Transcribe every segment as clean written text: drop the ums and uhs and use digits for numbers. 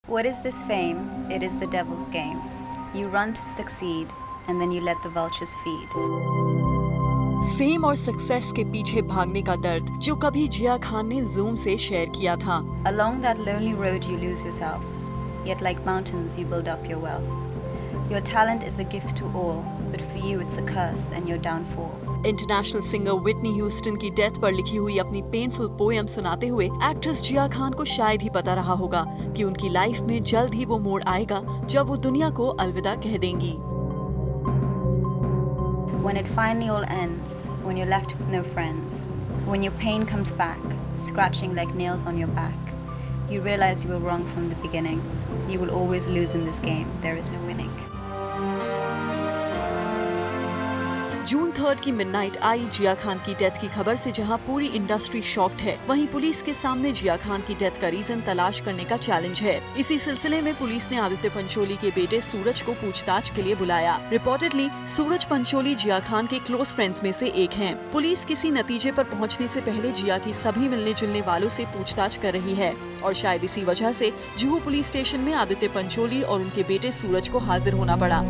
What is this fame? It is the devil's game. You run to succeed, and then you let the vultures feed. Fame और success के पीछे भागने का दर्द जो कभी जिया खान ने जूम से शेयर किया था। Along that lonely road you lose yourself, yet like mountains you build up your wealth. Your talent is a gift to all, but for you it's a curse and your downfall. International singer Whitney Houston की death पर लिखी हुई अपनी painful poem सुनाते हुए actress जिया खान को शायद ही पता रहा होगा कि उनकी लाइफ में जल्द ही वो मोड़ आएगा जब वो दुनिया को अलविदा कह देंगी। When it finally all ends, when you're left with no friends, when your pain comes back, scratching like nails on your back, you realize you were wrong from the beginning. You will always lose in this game. There is no winning. जून 3 की midnight आई जिया खान की death की खबर से जहां पूरी industry shocked है, वहीं police के सामने जिया खान की डेथ का रीजन तलाश करने का चैलेंज है। इसी सिलसिले में पुलिस ने आदित्य पंचोली के बेटे सूरज को पूछताछ के लिए बुलाया। रिपोर्टेडली सूरज पंचोली जिया खान के क्लोज फ्रेंड्स में से एक हैं। पुलिस किसी नतीजे पर पहुंचने से पहले जिया की सभी मिलने जुलने वालों से पूछताछ कर रही है और शायद इसी वजह से जुहू पुलिस स्टेशन में आदित्य पंचोली और उनके बेटे सूरज को हाजिर होना पड़ा।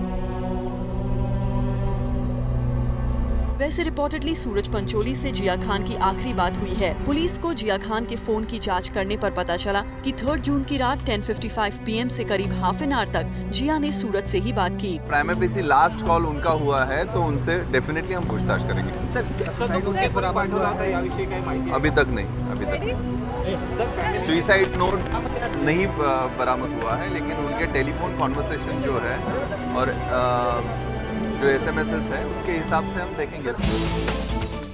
वैसे रिपोर्टेडली सूरज पंचोली से जिया खान की आखिरी बात हुई है। पुलिस को जिया खान के फोन की जांच करने पर पता चला कि 3 जून की रात 10:55 PM से करीब हाफ एन आवर तक जिया ने सूरज से ही बात की। प्राइमरी बेसिस लास्ट कॉल उनका हुआ है तो उनसे डेफिनेटली हम पूछताछ करेंगे। अभी तक नहीं। सुसाइड नोट नहीं बरामद हुआ है, लेकिन उनके टेलीफोन कॉन्वर्सेशन जो है और जो SMSs है उसके हिसाब से हम देखेंगे।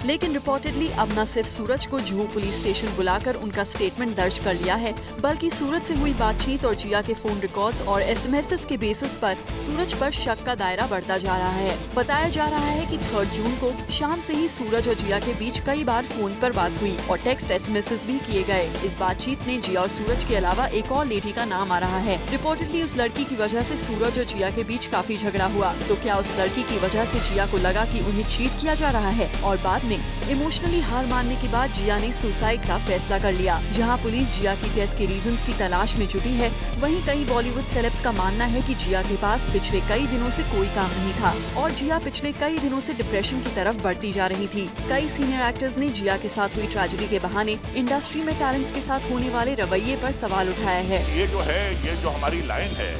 लेकिन रिपोर्टेडली अब न सिर्फ सूरज को जुहू पुलिस स्टेशन बुलाकर उनका स्टेटमेंट दर्ज कर लिया है, बल्कि सूरज से हुई बातचीत और जिया के फोन रिकॉर्ड्स और SMSs के बेसिस पर सूरज पर शक का दायरा बढ़ता जा रहा है। बताया जा रहा है कि 3 जून को शाम से ही सूरज और जिया के बीच कई बार फोन पर बात हुई और टेक्स्ट SMSs भी किए गए। इस बातचीत में जिया और सूरज के अलावा एक और लेडी का नाम आ रहा है। रिपोर्टेडली उस लड़की की वजह से सूरज और जिया के बीच काफी झगड़ा हुआ। तो क्या उस लड़की की वजह से जिया को लगा कि उन्हें चीट किया जा रहा है और बाद में इमोशनली हार मानने के बाद जिया ने सुसाइड का फैसला कर लिया। जहां पुलिस जिया की डेथ के रीजंस की तलाश में जुटी है, वहीं कई बॉलीवुड सेलेब्स का मानना है कि जिया के पास पिछले कई दिनों से कोई काम नहीं था और जिया पिछले कई दिनों से डिप्रेशन की तरफ बढ़ती जा रही थी। कई सीनियर एक्टर्स ने जिया के साथ हुई ट्रेजेडी के बहाने इंडस्ट्री में टैलेंट्स के साथ होने वाले रवैये पर सवाल उठाया है। ये जो हमारी लाइन है,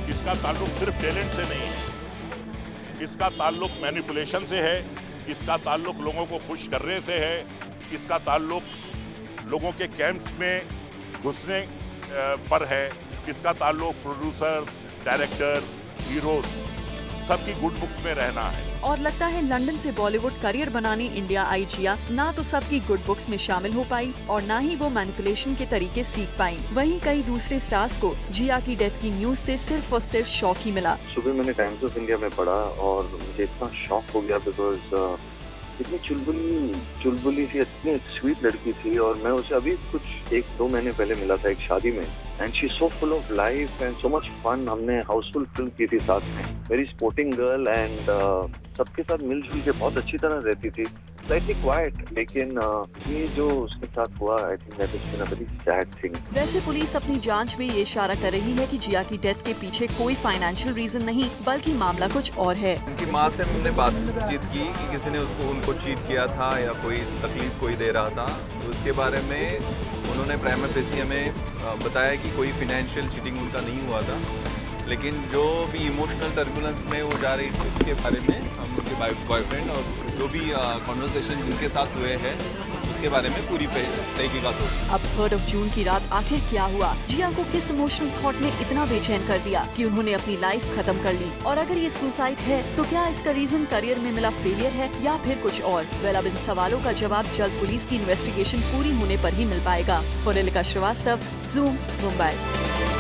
इसका ताल्लुक सिर्फ टैलेंट से नहीं है, इसका ताल्लुक मैनिपुलेशन से है, इसका ताल्लुक लोगों को खुश करने से है, इसका ताल्लुक लोगों के कैंप्स में घुसने पर है, इसका ताल्लुक प्रोड्यूसर्स, डायरेक्टर्स, हीरोज सबकी गुड बुक्स में रहना है। और लगता है लंदन से बॉलीवुड करियर बनाने इंडिया आई जिया ना तो सबकी गुड बुक्स में शामिल हो पाई और ना ही वो मैनिपुलेशन के तरीके सीख पाई। वहीं कई दूसरे स्टार्स को जिया की डेथ की न्यूज से सिर्फ और सिर्फ शॉक ही मिला। सुबह मैंने टाइम्स ऑफ इंडिया में पढ़ा और मुझे इतना शॉक हो गया बिकॉज इतनी चुलबुली सी इतनी स्वीट लड़की थी और मैं उसे अभी कुछ 1-2 महीने पहले मिला था एक शादी में and she so full of life and so much fun. हमने हाउसफुल फिल्म की थी साथ में, वेरी स्पोर्टिंग गर्ल एंड सबके साथ मिलजुल के बहुत अच्छी तरह रहती थी, स्लाइटली क्वाइट। लेकिन ये जो उसके साथ हुआ, I think that is a very sad thing. वैसे पुलिस अपनी जांच में ये इशारा कर रही है कि जिया की डेथ के पीछे कोई फाइनेंशियल रीजन नहीं बल्कि मामला कुछ और है। उनकी माँ से हमने बातचीत की कि किसी ने उनको चीट किया था या कोई तकलीफ कोई दे रहा था, तो उसके बारे में उन्होंने प्राइमरी बेसिस हमें बताया कि कोई फिनेंशियल चीटिंग उनका नहीं हुआ था, लेकिन जो भी इमोशनल टर्बुलेंस में वो जा रही थी उसके बारे में हम उनके बॉयफ्रेंड और जो भी कॉन्वर्सेशन जिनके साथ हुए हैं उसके बारे में पूरी तहकीकात होगी। अब 3 जून की रात आखिर क्या हुआ? जिया को किस इमोशनल थॉट ने इतना बेचैन कर दिया कि उन्होंने अपनी लाइफ खत्म कर ली? और अगर ये सुसाइड है तो क्या इसका रीजन करियर में मिला फेलियर है या फिर कुछ और? वेल, अब इन सवालों का जवाब जल्द पुलिस की इन्वेस्टिगेशन पूरी होने पर ही मिल पाएगा। For Elika Srivastava, Zoom, Mumbai.